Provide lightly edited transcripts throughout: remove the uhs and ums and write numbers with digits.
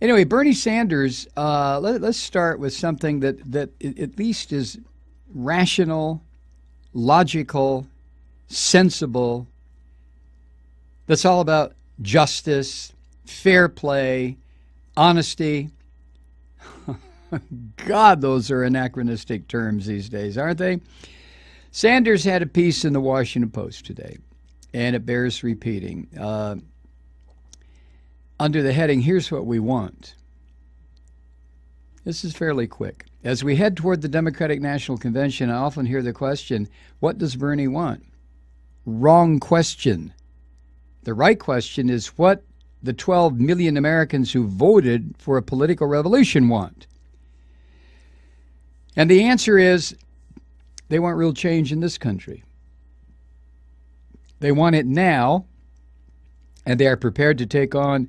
Anyway, Bernie Sanders, let's start with something that at least is rational, logical, sensible. That's all about justice, fair play, honesty. God, those are anachronistic terms these days, aren't they? Sanders had a piece in the Washington Post today, and it bears repeating. Under the heading, "Here's What We Want." This is fairly quick. As we head toward the Democratic National Convention, I often hear the question, what does Bernie want? Wrong question. The right question is what the 12 million Americans who voted for a political revolution want. And the answer is they want real change in this country. They want it now, and they are prepared to take on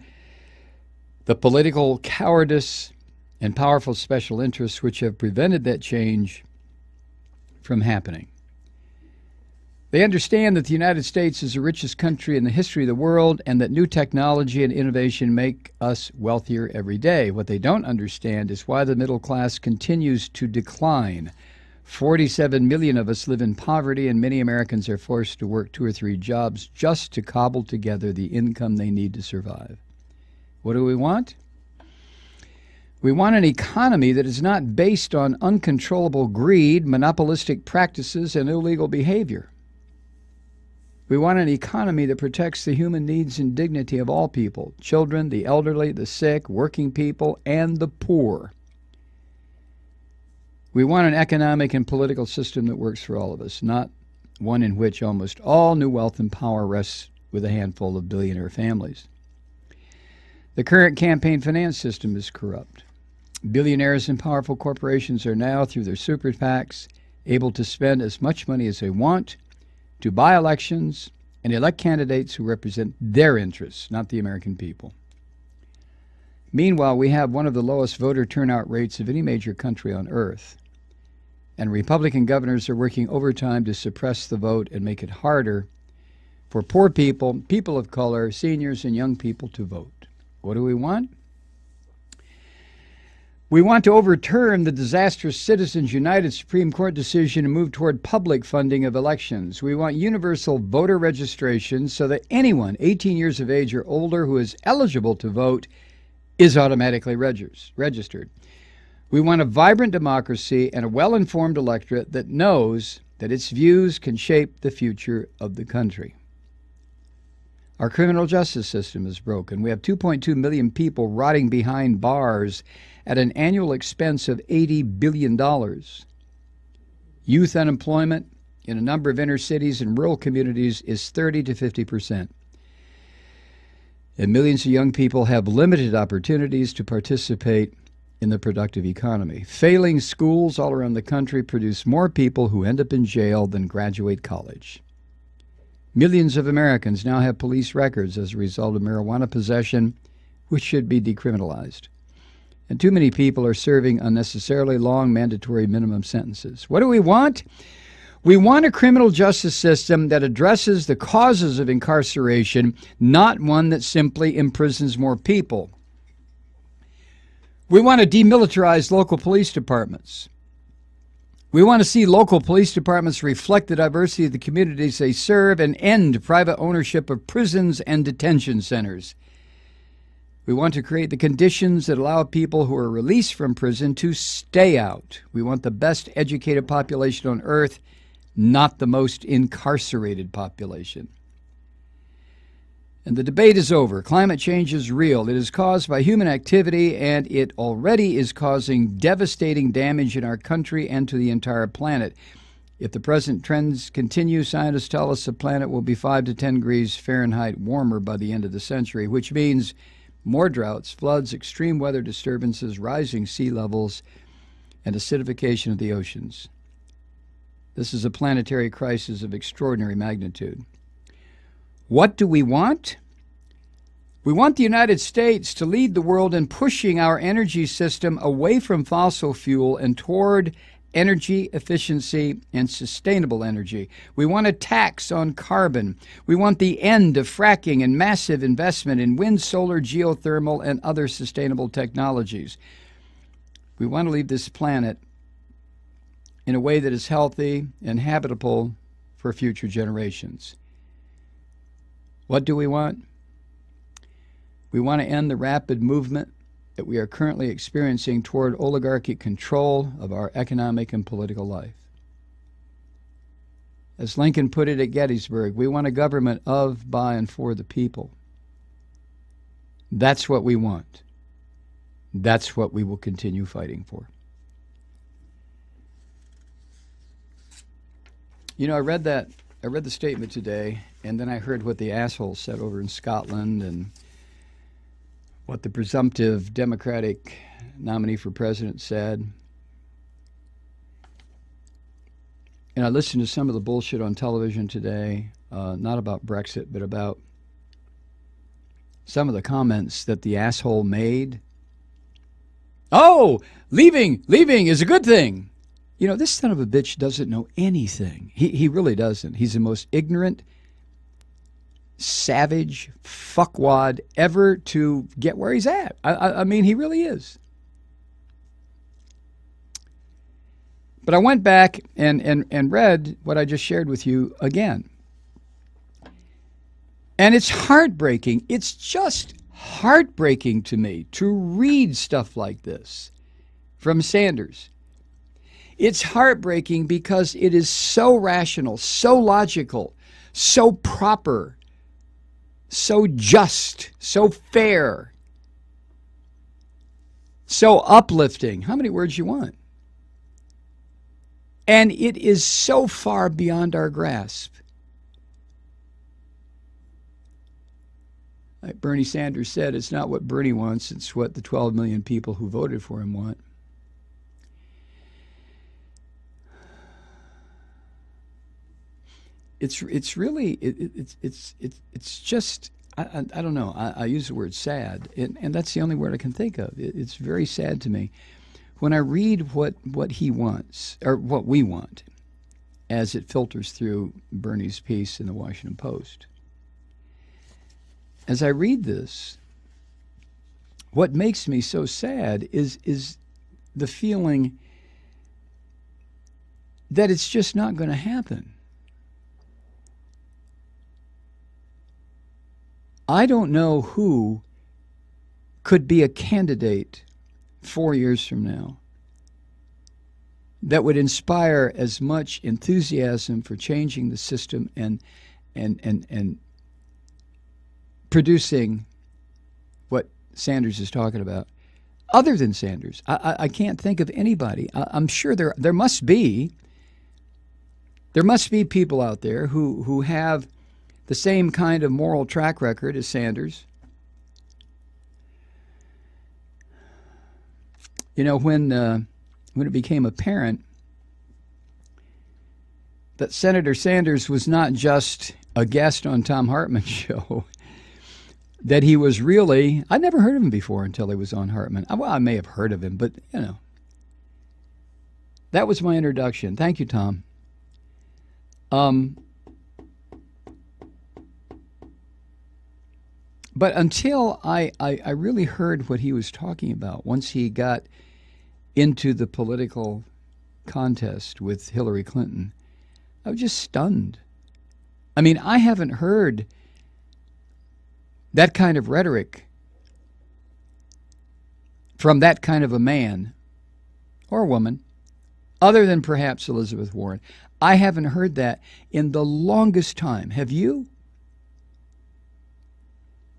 the political cowardice and powerful special interests which have prevented that change from happening. They understand that the United States is the richest country in the history of the world and that new technology and innovation make us wealthier every day. What they don't understand is why the middle class continues to decline. 47 million of us live in poverty, and many Americans are forced to work 2 or 3 jobs just to cobble together the income they need to survive. What do we want? We want an economy that is not based on uncontrollable greed, monopolistic practices, and illegal behavior. We want an economy that protects the human needs and dignity of all people, children, the elderly, the sick, working people, and the poor. We want an economic and political system that works for all of us, not one in which almost all new wealth and power rests with a handful of billionaire families. The current campaign finance system is corrupt. Billionaires and powerful corporations are now, through their super PACs, able to spend as much money as they want to buy elections and elect candidates who represent their interests, not the American people. Meanwhile, we have one of the lowest voter turnout rates of any major country on earth, and Republican governors are working overtime to suppress the vote and make it harder for poor people, people of color, seniors, and young people to vote. What do we want? We want to overturn the disastrous Citizens United Supreme Court decision and move toward public funding of elections. We want universal voter registration so that anyone 18 years of age or older who is eligible to vote is automatically registered. We want a vibrant democracy and a well-informed electorate that knows that its views can shape the future of the country. Our criminal justice system is broken. We have 2.2 million people rotting behind bars at an annual expense of $80 billion. Youth unemployment in a number of inner cities and rural communities is 30 to 50%. And millions of young people have limited opportunities to participate in the productive economy. Failing schools all around the country produce more people who end up in jail than graduate college. Millions of Americans now have police records as a result of marijuana possession, which should be decriminalized. And too many people are serving unnecessarily long mandatory minimum sentences. What do we want? We want a criminal justice system that addresses the causes of incarceration, not one that simply imprisons more people. We want to demilitarize local police departments. We want to see local police departments reflect the diversity of the communities they serve and end private ownership of prisons and detention centers. We want to create the conditions that allow people who are released from prison to stay out. We want the best educated population on earth, not the most incarcerated population. And the debate is over. Climate change is real. It is caused by human activity, and it already is causing devastating damage in our country and to the entire planet. If the present trends continue, scientists tell us the planet will be 5 to 10 degrees Fahrenheit warmer by the end of the century, which means more droughts, floods, extreme weather disturbances, rising sea levels, and acidification of the oceans. This is a planetary crisis of extraordinary magnitude. What do we want? We want the United States to lead the world in pushing our energy system away from fossil fuel and toward energy efficiency and sustainable energy. We want a tax on carbon. We want the end of fracking and massive investment in wind, solar, geothermal, and other sustainable technologies. We want to leave this planet in a way that is healthy and habitable for future generations. What do we want? We want to end the rapid movement that we are currently experiencing toward oligarchic control of our economic and political life. As Lincoln put it at Gettysburg, we want a government of, by, and for the people. That's what we want. That's what we will continue fighting for. You know, I read the statement today, and then I heard what the assholes said over in Scotland and what the presumptive Democratic nominee for president said. And I listened to some of the bullshit on television today, not about Brexit, but about some of the comments that the asshole made. Oh, leaving is a good thing. You know, this son of a bitch doesn't know anything. He really doesn't. He's the most ignorant, savage fuckwad ever to get where he's at. I mean, he really is. But I went back and read what I just shared with you again. And it's heartbreaking. It's just heartbreaking to me to read stuff like this from Sanders. It's heartbreaking because it is so rational, so logical, so proper, so just, so fair, so uplifting. How many words you want? And it is so far beyond our grasp. Like Bernie Sanders said, it's not what Bernie wants, it's what the 12 million people who voted for him want. It's just, I don't know, I use the word sad, and that's the only word I can think of. It's very sad to me when I read what he wants, or what we want, as it filters through Bernie's piece in the Washington Post. As I read this, what makes me so sad is the feeling that it's just not going to happen. I don't know who could be a candidate 4 years from now that would inspire as much enthusiasm for changing the system and producing what Sanders is talking about, other than Sanders. I can't think of anybody. I'm sure there must be people out there who have the same kind of moral track record as Sanders. You know, when it became apparent that Senator Sanders was not just a guest on Tom Hartman's show, that he was really, I'd never heard of him before until he was on Hartman. Well, I may have heard of him, but, you know, that was my introduction. Thank you, Tom. But until I really heard what he was talking about, once he got into the political contest with Hillary Clinton, I was just stunned. I mean, I haven't heard that kind of rhetoric from that kind of a man or woman, other than perhaps Elizabeth Warren. I haven't heard that in the longest time. Have you?